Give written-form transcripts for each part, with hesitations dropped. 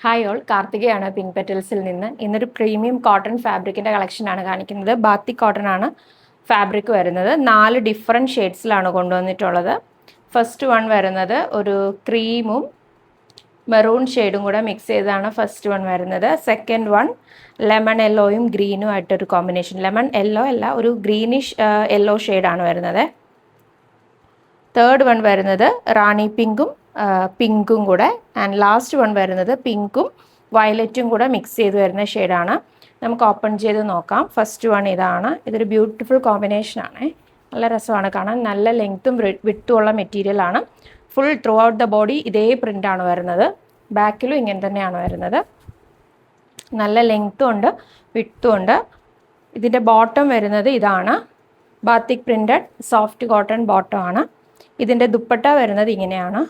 Hi all, കാർത്തികയാണ് pink പെറ്റൽസിൽ നിന്ന്. ഇന്നൊരു premium cotton ഫാബ്രിക്കിൻ്റെ കളക്ഷനാണ് കാണിക്കുന്നത്. ബാത്തിക് കോട്ടൺ ആണ് ഫാബ്രിക് വരുന്നത്. 4 ഡിഫറെൻറ്റ് ഷെയ്ഡ്സിലാണ് കൊണ്ടുവന്നിട്ടുള്ളത്. ഫസ്റ്റ് വൺ വരുന്നത് ഒരു ക്രീമും മെറൂൺ ഷെയ്ഡും കൂടെ മിക്സ് ചെയ്താണ് ഫസ്റ്റ് വൺ വരുന്നത്. സെക്കൻഡ് വൺ ലെമൺ യെല്ലോയും ഗ്രീനും ആയിട്ടൊരു കോമ്പിനേഷൻ. ലെമൺ യെല്ലോ അല്ല, ഒരു ഗ്രീനിഷ് യെല്ലോ ഷെയ്ഡാണ് വരുന്നത്. തേർഡ് വൺ വരുന്നത് റാണി പിങ്കും പിങ്കും കൂടെ. ആൻഡ് ലാസ്റ്റ് വൺ വരുന്നത് പിങ്കും വയലറ്റും കൂടെ മിക്സ് ചെയ്ത് വരുന്ന ഷെയ്ഡാണ്. നമുക്ക് ഓപ്പൺ ചെയ്ത് നോക്കാം. ഫസ്റ്റ് വൺ ഇതാണ്. ഇതൊരു ബ്യൂട്ടിഫുൾ കോമ്പിനേഷനാണ്. നല്ല രസമാണ് കാണാൻ. നല്ല ലെങ്ത്തും വിട്ടുമുള്ള മെറ്റീരിയലാണ്. Full through out the body ഇതേ പ്രിൻ്റാണ് വരുന്നത്. ബാക്കിലും ഇങ്ങനെ തന്നെയാണ് വരുന്നത്. നല്ല ലെങ്ത്തും ഉണ്ട്, വിട്ടും ഉണ്ട്. ഇതിൻ്റെ ബോട്ടം വരുന്നത് ഇതാണ്. Batik printed soft cotton bottom ആണ്. ഇതിൻ്റെ ദുപ്പട്ട വരുന്നത് ഇങ്ങനെയാണ്.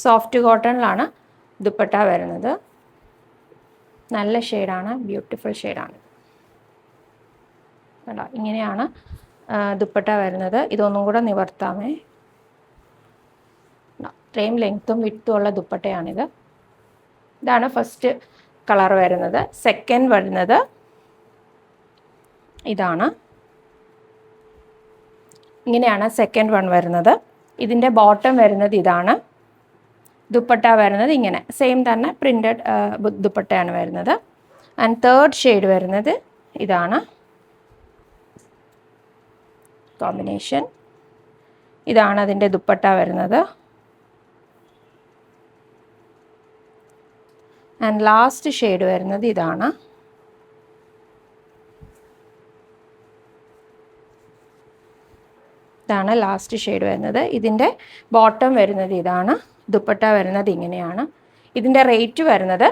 സോഫ്റ്റ് കോട്ടണിലാണ് ദുപ്പട്ട വരുന്നത്. നല്ല ഷെയ്ഡാണ്, ബ്യൂട്ടിഫുൾ ഷെയ്ഡാണ്. കണ്ടോ, ഇങ്ങനെയാണ് ദുപ്പട്ട വരുന്നത്. ഇതൊന്നും കൂടെ നിവർത്താമേ. ഇത്രയും ലെങ്ത്തും വിട്ടും ഉള്ള ദുപ്പട്ടയാണിത്. ഇതാണ് ഫസ്റ്റ് കളർ വരുന്നത്. സെക്കൻഡ് വരുന്നത് ഇതാണ്. ഇങ്ങനെയാണ് സെക്കൻഡ് വൺ വരുന്നത്. ഇതിൻ്റെ ബോട്ടം വരുന്നത് ഇതാണ്. ദുപ്പട്ട വരുന്നത് ഇങ്ങനെ സെയിം തന്നെ പ്രിൻറ്റഡ് ദുപ്പട്ടയാണ് വരുന്നത്. ആൻഡ് തേർഡ് ഷെയ്ഡ് വരുന്നത് ഇതാണ് കോമ്പിനേഷൻ. ഇതാണ് അതിൻ്റെ ദുപ്പട്ട വരുന്നത്. ആൻഡ് ലാസ്റ്റ് ഷെയ്ഡ് വരുന്നത് ഇതാണ്. ഇതാണ് ലാസ്റ്റ് ഷെയ്ഡ് വരുന്നത്. ഇതിൻ്റെ ബോട്ടം വരുന്നത് ഇതാണ്. ദുപ്പട്ട വരുന്നത് ഇങ്ങനെയാണ്. ഇതിൻ്റെ റേറ്റ് വരുന്നത്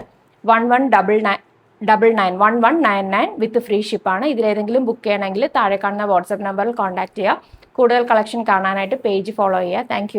1199 വിത്ത് ഫ്രീ ഷിപ്പാണ്. ഇതിലേതെങ്കിലും ബുക്ക് ചെയ്യണമെങ്കിൽ താഴെ കാണുന്ന വാട്സപ്പ് നമ്പറിൽ കോൺടാക്റ്റ് ചെയ്യുക. കൂടുതൽ കളക്ഷൻ കാണാനായിട്ട് പേജ് ഫോളോ ചെയ്യുക. താങ്ക്